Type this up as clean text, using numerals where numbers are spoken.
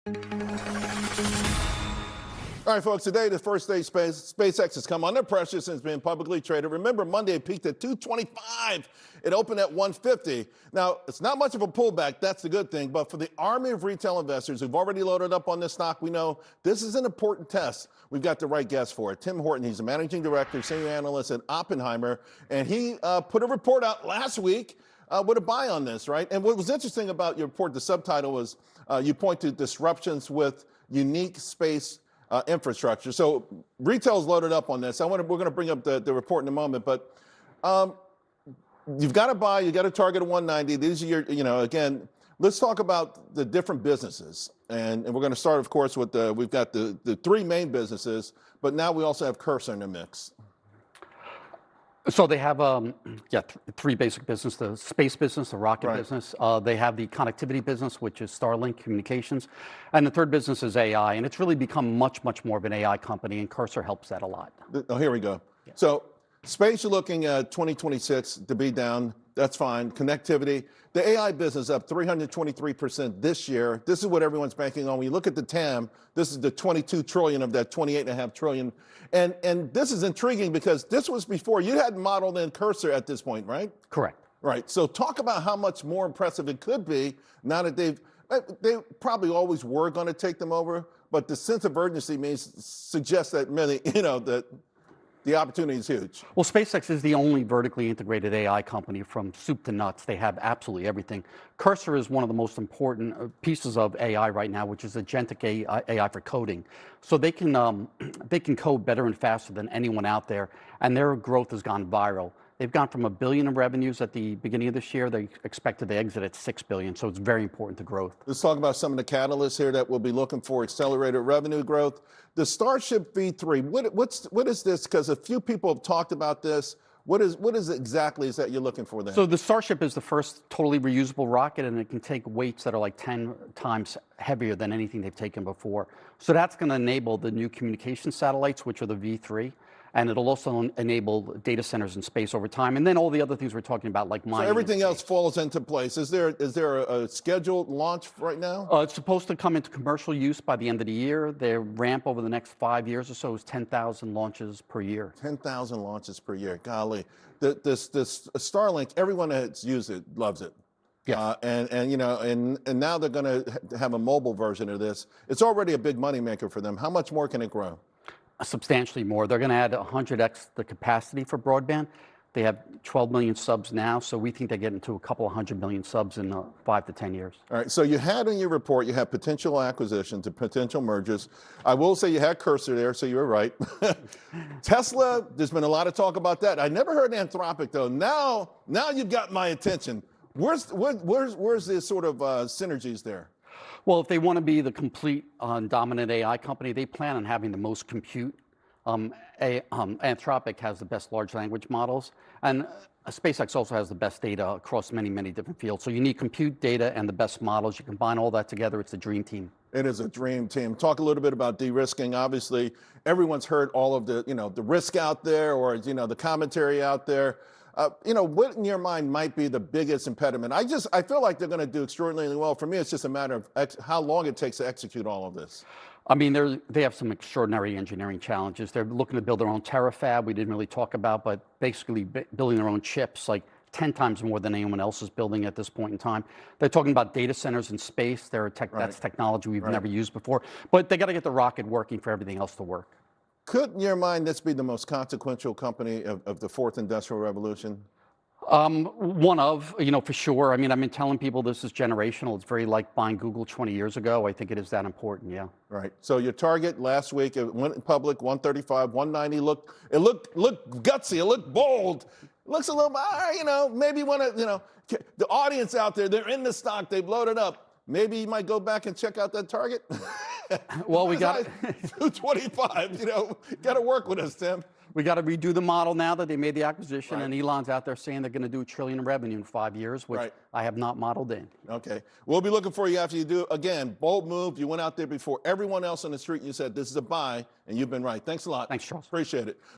All right, folks, today, the first day SpaceX has come under pressure since being publicly traded. Remember, Monday it peaked at 225. It opened at 150. Now, it's not much of a pullback. That's the good thing. But for the army of retail investors who've already loaded up on this stock, we know this is an important test. We've got the right guest for it. Tim Horan, he's the managing director, senior analyst at Oppenheimer. And he put a report out last week with a buy on this, right? And what was interesting about your report, the subtitle was you point to disruptions with unique space infrastructure. So retail's loaded up on this. We're going to bring up the report in a moment, but you've got to buy, you got to target a 190. These are your, again, let's talk about the different businesses. And we're going to start, of course, with we've got the three main businesses, but now we also have Cursor in the mix. So they have, three basic businesses: the space business, the rocket business. They have the connectivity business, which is Starlink communications. And the third business is AI. And it's really become much, much more of an AI company, and Cursor helps that a lot. Oh, here we go. Yeah. So space, you're looking at 2026 to be down. That's fine. Connectivity. The AI business up 323% this year. This is what everyone's banking on. When you look at the TAM, this is the 22 trillion of that 28.5 trillion. And this is intriguing because this was before you hadn't modeled in Cursor at this point, right? Correct. Right. So talk about how much more impressive it could be now that they probably always were going to take them over, but the sense of urgency suggests that that the opportunity is huge. Well, SpaceX is the only vertically integrated AI company from soup to nuts. They have absolutely everything. Cursor is one of the most important pieces of AI right now, which is agentic AI for coding. So they can code better and faster than anyone out there, and their growth has gone viral. They've gone from $1 billion in revenues at the beginning of this year. They expected to exit at $6 billion, so it's very important to growth. Let's talk about some of the catalysts here that we'll be looking for accelerated revenue growth. The Starship V3, what is this? Because a few people have talked about this. What is exactly is that you're looking for there? So the Starship is the first totally reusable rocket, and it can take weights that are like 10 times heavier than anything they've taken before. So that's going to enable the new communication satellites, which are the V3. And it'll also enable data centers in space over time, and then all the other things we're talking about, like mining. So everything else falls into place. Is there a scheduled launch right now? It's supposed to come into commercial use by the end of the year. Their ramp over the next 5 years or so is 10,000 launches per year. 10,000 launches per year. Golly, this Starlink, everyone that's used it loves it. Yeah. And now they're going to have a mobile version of this. It's already a big moneymaker for them. How much more can it grow? Substantially more. They're going to add 100x the capacity for broadband. They have 12 million subs now, so we think they get into a couple of 100 million subs in 5 to 10 years. All right, so you had in your report, you had potential acquisitions and potential mergers. I will say you had Cursor there, so you were right. Tesla, there's been a lot of talk about that. I never heard Anthropic, though. Now you've got my attention. Where's the sort of synergies there? Well, if they want to be the complete dominant AI company, they plan on having the most compute. Anthropic has the best large language models, and SpaceX also has the best data across many, many different fields. So you need compute, data, and the best models. You combine all that together, it's a dream team. It is a dream team. Talk a little bit about de-risking. Obviously, everyone's heard all of the risk out there, or the commentary out there. What in your mind might be the biggest impediment? I feel like they're going to do extraordinarily well. For me, it's just a matter of how long it takes to execute all of this. I mean, they have some extraordinary engineering challenges. They're looking to build their own terafab, we didn't really talk about, but basically building their own chips, like 10 times more than anyone else is building at this point in time. They're talking about data centers in space. That's technology we've never used before. But they got to get the rocket working for everything else to work. Could, in your mind, this be the most consequential company of the fourth industrial revolution? One of, for sure. I mean, I've been telling people this is generational. It's very like buying Google 20 years ago. I think it is that important, yeah. Right. So your target last week, it went public, 135, 190. It looked gutsy. It looked bold. It looks a little, maybe the audience out there, they're in the stock. They've loaded up. Maybe you might go back and check out that target. Well, we got 225. Got to work with us, Tim. We got to redo the model now that they made the acquisition, and Elon's out there saying they're going to do $1 trillion in revenue in 5 years, which I have not modeled in. Okay, we'll be looking for you after you do. Again, bold move. You went out there before everyone else on the street. And you said this is a buy, and you've been right. Thanks a lot. Thanks, Charles. Appreciate it.